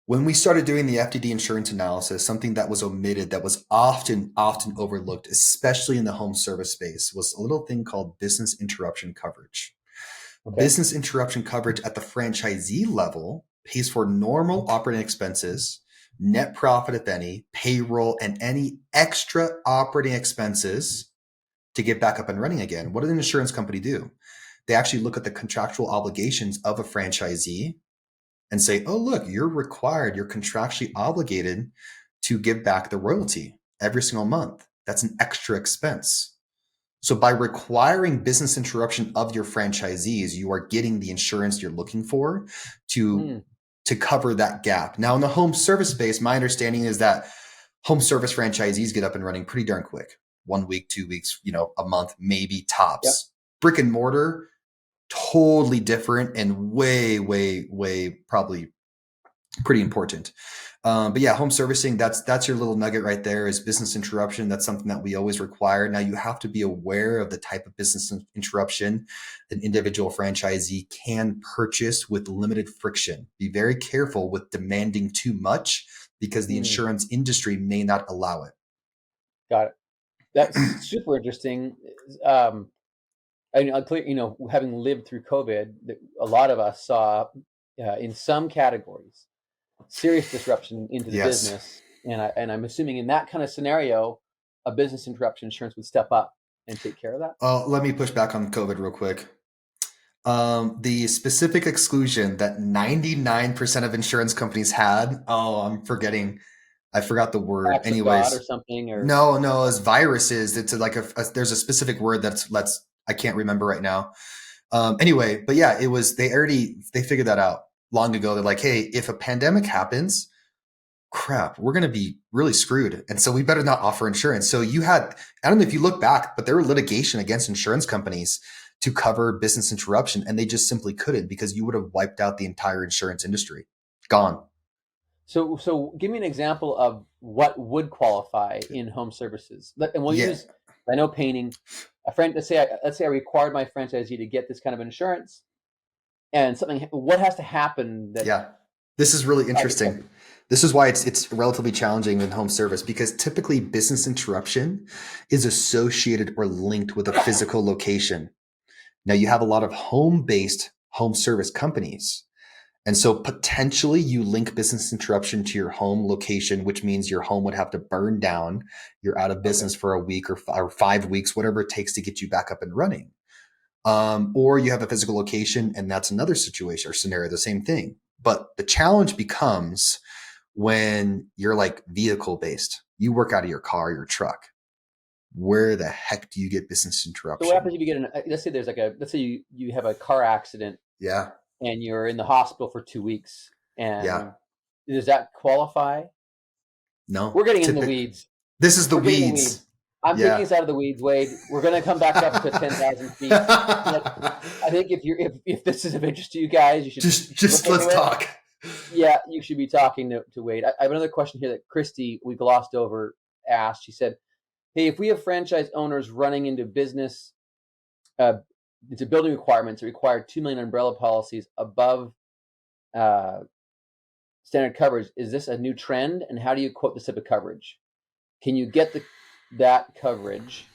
When we started doing the FDD insurance analysis, something that was omitted, that was often overlooked, especially in the home service space, was a little thing called business interruption coverage. Okay. Business interruption coverage at the franchisee level pays for normal operating expenses, net profit, if any, payroll, and any extra operating expenses to get back up and running again. What did an insurance company do? They actually look at the contractual obligations of a franchisee and say, oh, look, you're contractually obligated to give back the royalty every single month. That's an extra expense. So by requiring business interruption of your franchisees, you are getting the insurance you're looking for to cover that gap. Now, in the home service space, my understanding is that home service franchisees get up and running pretty darn quick. 1 week, 2 weeks, a month, maybe tops. Yep. Brick and mortar, totally different and way probably pretty important. But yeah, home servicing, that's your little nugget right there, is business interruption. That's something that we always require. Now you have to be aware of the type of business interruption an individual franchisee can purchase with limited friction. Be very careful with demanding too much because the insurance industry may not allow it. Got it. That's super interesting. Having lived through COVID, a lot of us saw in some categories serious disruption into the business, and I'm assuming in that kind of scenario, a business interruption insurance would step up and take care of that. Let me push back on COVID real quick. The specific exclusion that 99% of insurance companies had. I'm forgetting. I forgot the word. Acts anyways, or something. Or no, as viruses. It's like there's a specific word that's I can't remember right now. Anyway, but yeah, it was, they figured that out long ago. They're like, hey, if a pandemic happens, crap, we're going to be really screwed. And so we better not offer insurance. So I don't know if you look back, but there were litigation against insurance companies to cover business interruption. And they just simply couldn't, because you would have wiped out the entire insurance industry. Gone. So give me an example of what would qualify in home services. And we'll use, I know painting. Let's say I required my franchisee to get this kind of insurance, and what has to happen? This is really interesting. This is why it's relatively challenging in home service, because typically business interruption is associated or linked with a physical location. Now you have a lot of home-based home service companies. And so potentially you link business interruption to your home location, which means your home would have to burn down. You're out of business for a week or 5 weeks, whatever it takes to get you back up and running. Or you have a physical location, and that's another situation or scenario, the same thing. But the challenge becomes when you're like vehicle based. You work out of your car, your truck. Where the heck do you get business interruption? So what happens if you get let's say you have a car accident. Yeah. And you're in the hospital for 2 weeks. And does that qualify? No. We're getting in the weeds. This is the weeds. I'm taking us out of the weeds, Wade. We're going to come back up to 10,000 feet. I think if this is of interest to you guys, you should just let's talk. Yeah, you should be talking to Wade. I have another question here that Christy, we glossed over, asked. She said, hey, if we have franchise owners running into business, it's a building requirements that require 2 million umbrella policies above standard coverage. Is this a new trend? And how do you quote this type of coverage? Can you get that coverage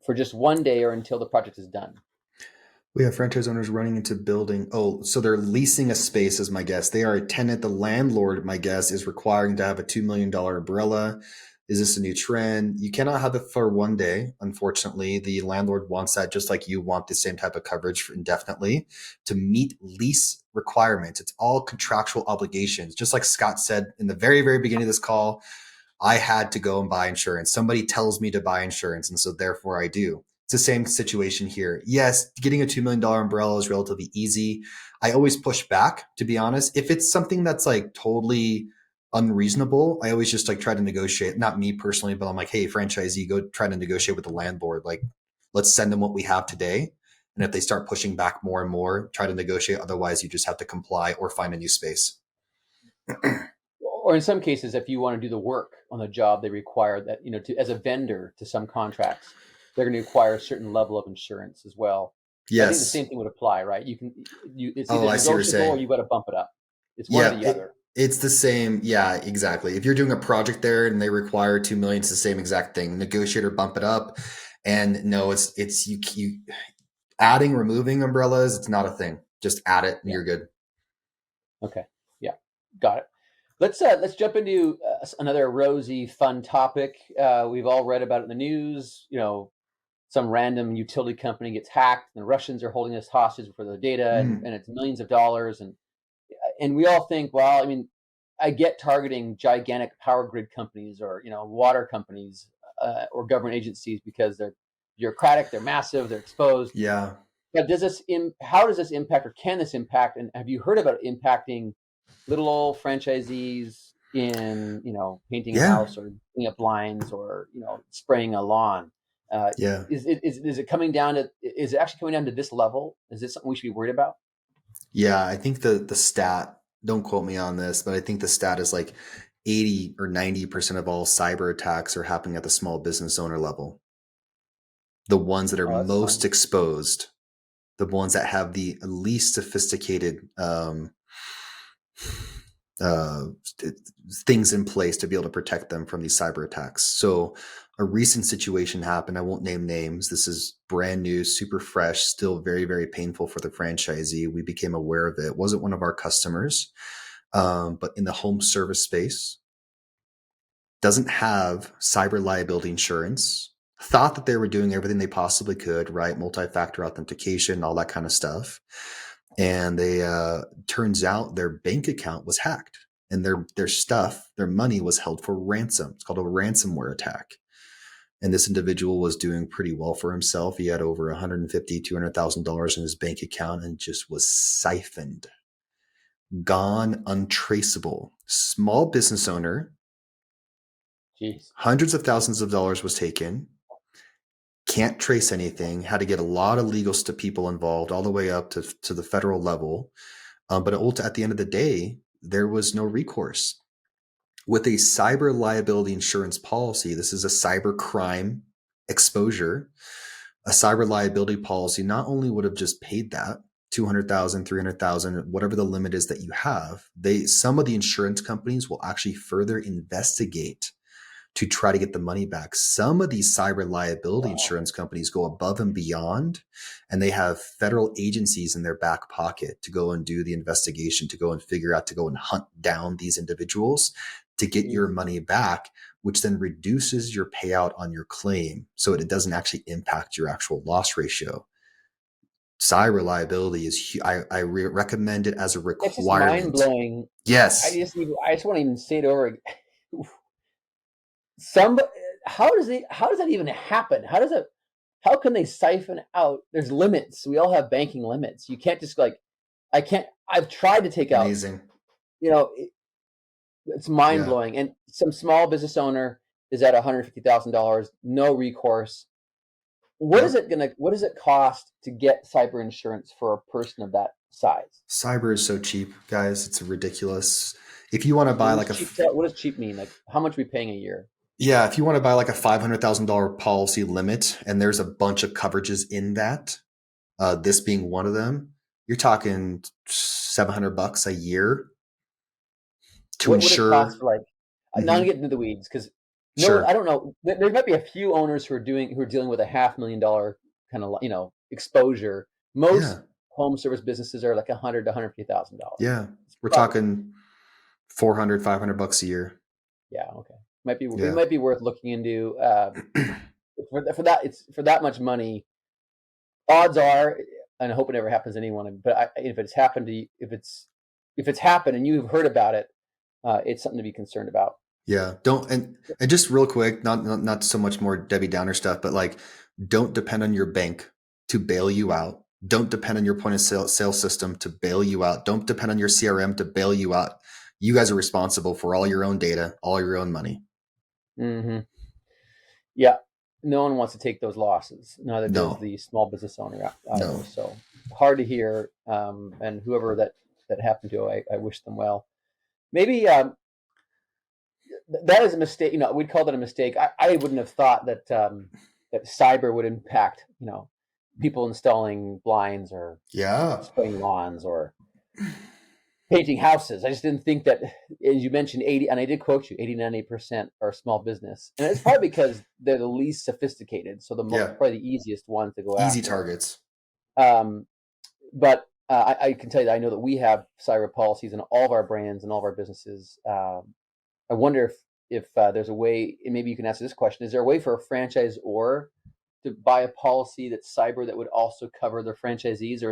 for just one day or until the project is done? We have franchise owners running into building. Oh, so they're leasing a space, as my guess. They are a tenant. The landlord, my guess, is requiring to have a $2 million umbrella. Is this a new trend? You cannot have it for one day, unfortunately. The landlord wants that just like you want the same type of coverage for indefinitely to meet lease requirements. It's all contractual obligations. Just like Scott said in the very, very beginning of this call, I had to go and buy insurance. Somebody tells me to buy insurance, and so therefore I do. It's the same situation here. Yes, getting a $2 million umbrella is relatively easy. I always push back, to be honest. If it's something that's like totally unreasonable, I always just like try to negotiate. Not me personally, but I'm like, hey, franchisee, go try to negotiate with the landlord. Like, let's send them what we have today. And if they start pushing back more and more, try to negotiate. Otherwise, you just have to comply or find a new space. Or in some cases, if you want to do the work on the job, they require that, as a vendor to some contracts, they're going to require a certain level of insurance as well. Yes. I think the same thing would apply, right? It's either I see what you're saying. or you got to bump it up. It's one or the other. It's the same. Yeah, exactly. If you're doing a project there and they require 2 million, it's the same exact thing. Negotiate or bump it up. And no, it's you adding, removing umbrellas. It's not a thing. Just add it and you're good. Okay. Yeah. Got it. Let's jump into another rosy, fun topic. We've all read about it in the news. Some random utility company gets hacked, and the Russians are holding us hostage for their data, and it's millions of dollars. And we all think, well, I mean, I get targeting gigantic power grid companies or water companies or government agencies because they're bureaucratic, they're massive, they're exposed. Yeah. But how does this impact, or can this impact? And have you heard about it impacting little old franchisees in painting a house or putting up blinds or spraying a lawn? Is it coming down to? Is it actually coming down to this level? Is this something we should be worried about? Yeah, I think the stat. Don't quote me on this, but I think the stat is like 80 or 90% of all cyber attacks are happening at the small business owner level. The ones that are most exposed, the ones that have the least sophisticated things in place to be able to protect them from these cyber attacks. So a recent situation happened. I won't name names. This is brand new, super fresh, still very, very painful for the franchisee. We became aware of it. It wasn't one of our customers, but in the home service space, doesn't have cyber liability insurance, thought that they were doing everything they possibly could, right? Multi-factor authentication, all that kind of stuff. And they turns out their bank account was hacked and their stuff, their money was held for ransom. It's called a ransomware attack. And this individual was doing pretty well for himself. He had over $150,000, $200,000 in his bank account and just was siphoned, gone untraceable. Small business owner. Jeez. Hundreds of thousands of dollars was taken. Can't trace anything. Had to get a lot of legal people involved, all the way up to the federal level. But at the end of the day, there was no recourse. With a cyber liability insurance policy, this is a cyber crime exposure. A cyber liability policy not only would have just paid that $200,000, $300,000, whatever the limit is that you have. Some of the insurance companies will actually further investigate to try to get the money back. Some of these cyber liability insurance companies go above and beyond, and they have federal agencies in their back pocket to go and do the investigation, to go and figure out, to go and hunt down these individuals to get your money back, which then reduces your payout on your claim so it doesn't actually impact your actual loss ratio. Cyber liability is, I recommend it as a requirement. It's just mind-blowing. Yes. I just want to even say it over. How does that even happen? How can they siphon out? There's limits. We all have banking limits. You can't just I've tried to take out. Amazing. It's mind blowing. And some small business owner is at $150,000, no recourse. What does it cost to get cyber insurance for a person of that size? Cyber is so cheap, guys. It's ridiculous. If you want to buy what does cheap mean? Like, how much are we paying a year? Yeah, if you want to buy like a $500,000 policy limit and there's a bunch of coverages in that, this being one of them, you're talking $700 a year to What would it cost insure. for like? Now I'm Mhm. getting into the weeds because no, I Sure. don't know. There might be a few owners who are dealing with a $500,000 kind of exposure. Most Yeah. home service businesses are like 100 to $150,000. Yeah. It's We're probably talking 400, $500 a year. yeah, okay. It Yeah. might be worth looking into for that. It's for that much money. Odds are, and I hope it never happens to anyone. But if it's happened to you, if it's happened and you've heard about it, it's something to be concerned about. Yeah. Don't and just real quick, not so much more Debbie Downer stuff, but like don't depend on your bank to bail you out. Don't depend on your point of sale system to bail you out. Don't depend on your CRM to bail you out. You guys are responsible for all your own data, all your own money. Hmm. Yeah, no one wants to take those losses. Neither does No, the small business owner either. no. So hard to hear. And whoever that happened to, I wish them well. Maybe that is a mistake. We'd call that a mistake. I wouldn't have thought that cyber would impact people installing blinds or Yeah. spraying lawns or painting houses. I just didn't think that, as you mentioned, 80, and I did quote you, 80, 90% are small business. And it's probably because they're the least sophisticated. So Yeah. probably the easiest ones to go Easy after. targets. Um, but I can tell you that I know that we have cyber policies in all of our brands and all of our businesses. I wonder if there's a way, and maybe you can answer this question: is there a way for a franchisor to buy a policy that's cyber that would also cover their franchisees, or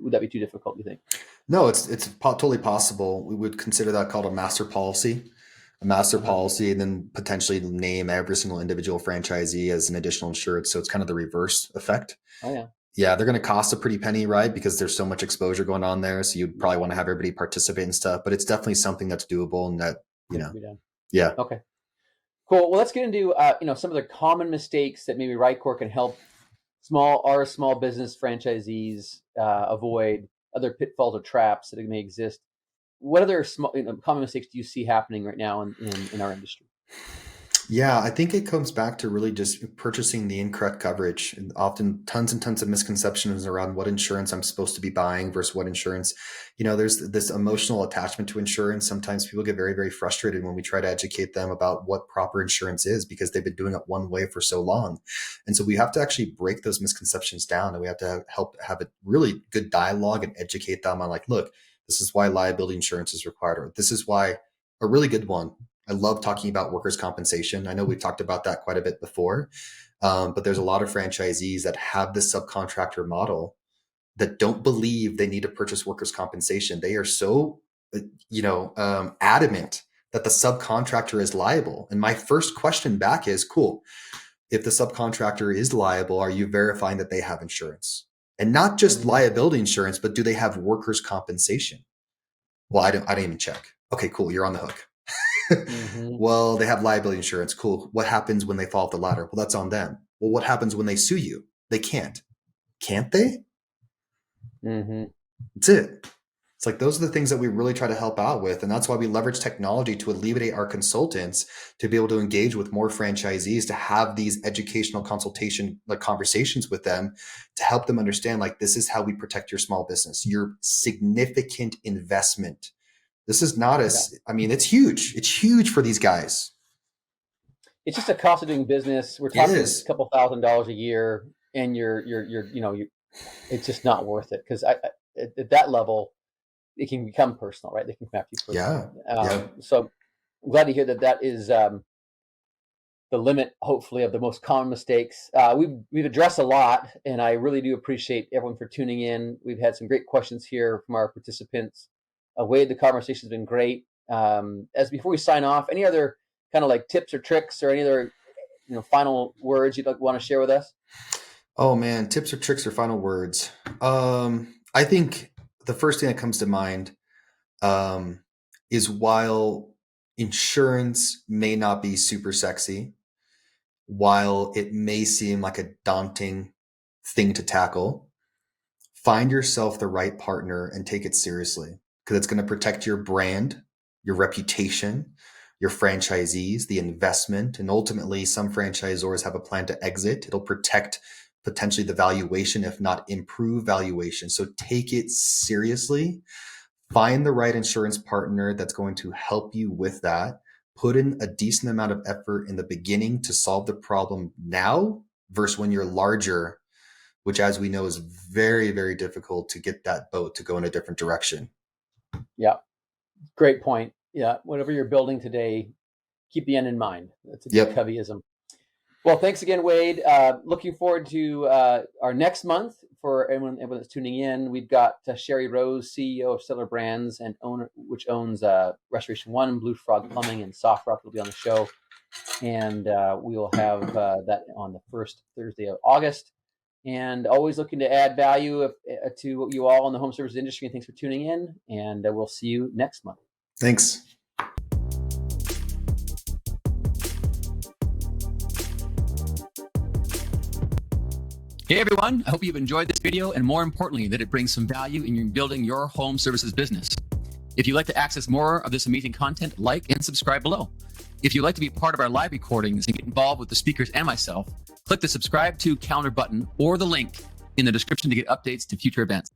would that be too difficult? You think? No, totally possible. We would consider that called a master Uh-huh. policy, and then potentially name every single individual franchisee as an additional insured. So it's kind of the reverse effect. Oh yeah, Yeah, they're going to cost a pretty penny, right? Because there's so much exposure going on there. So you'd probably want to have everybody participate and stuff, but it's definitely something that's doable and that, that could be done. yeah. Okay, cool. Well, let's get into some of the common mistakes that maybe Rycor can help small business franchisees avoid, other pitfalls or traps that may exist. What other common mistakes do you see happening right now in our industry? Yeah, I think it comes back to really just purchasing the incorrect coverage and often tons and tons of misconceptions around what insurance I'm supposed to be buying versus what insurance. There's this emotional attachment to insurance. Sometimes people get very, very frustrated when we try to educate them about what proper insurance is because they've been doing it one way for so long. And so we have to actually break those misconceptions down and we have to help have a really good dialogue and educate them on like, look, this is why liability insurance is required, or this is why a really good one. I love talking about workers' compensation. I know we've talked about that quite a bit before, but there's a lot of franchisees that have this subcontractor model that don't believe they need to purchase workers' compensation. They are so, adamant that the subcontractor is liable. And my first question back is, cool, if the subcontractor is liable, are you verifying that they have insurance? And not just Mm-hmm. liability insurance, but do they have workers' compensation? Well, I don't even check. Okay, cool. You're on the hook. Mm-hmm. Well, they have liability insurance. Cool. What happens when they fall off the ladder? Well, that's on them. Well, what happens when they sue you? They can't. Can't they? Mm-hmm. That's it. It's like those are the things that we really try to help out with. And that's why we leverage technology to alleviate our consultants to be able to engage with more franchisees, to have these educational consultation like conversations with them to help them understand like this is how we protect your small business, your significant investment. This is not Yeah. as, I mean, it's huge. It's huge for these guys. It's just a cost of doing business. We're It talking a is. couple $1,000s a year, and it's just not worth it because at that level, it can become personal, right? They can come after you personally. Yeah. Yeah. So I'm glad to hear that is the limit, hopefully, of the most common mistakes. We've addressed a lot, and I really do appreciate everyone for tuning in. We've had some great questions here from our participants. Wade, the conversation has been great. As before we sign off, any other kind of like tips or tricks or any other final words you'd want to share with us? Oh man, tips or tricks or final words. I think the first thing that comes to mind um, is while insurance may not be super sexy, while it may seem like a daunting thing to tackle, find yourself the right partner and take it seriously because it's going to protect your brand, your reputation, your franchisees, the investment, and ultimately some franchisors have a plan to exit. It'll protect potentially the valuation, if not improve valuation. So take it seriously. Find the right insurance partner that's going to help you with that. Put in a decent amount of effort in the beginning to solve the problem now versus when you're larger, which, as we know, is very, very difficult to get that boat to go in a different direction. Yeah, great point. Yeah, whatever you're building today, keep the end in mind. That's a good Coveyism. Well, thanks again, Wade. Looking forward to our next month. For everyone that's tuning in, we've got Sherry Rose, CEO of Stellar Brands and which owns Restoration One, Blue Frog Plumbing, and Soft Rock will be on the show. And we will have that on the first Thursday of August. And always looking to add value to you all in the home services industry. And thanks for tuning in. And we'll see you next month. Thanks. Hey everyone, I hope you've enjoyed this video and more importantly that it brings some value in building your home services business. If you'd like to access more of this amazing content, like and subscribe below. If you'd like to be part of our live recordings and get involved with the speakers and myself, click the subscribe to calendar button or the link in the description to get updates to future events.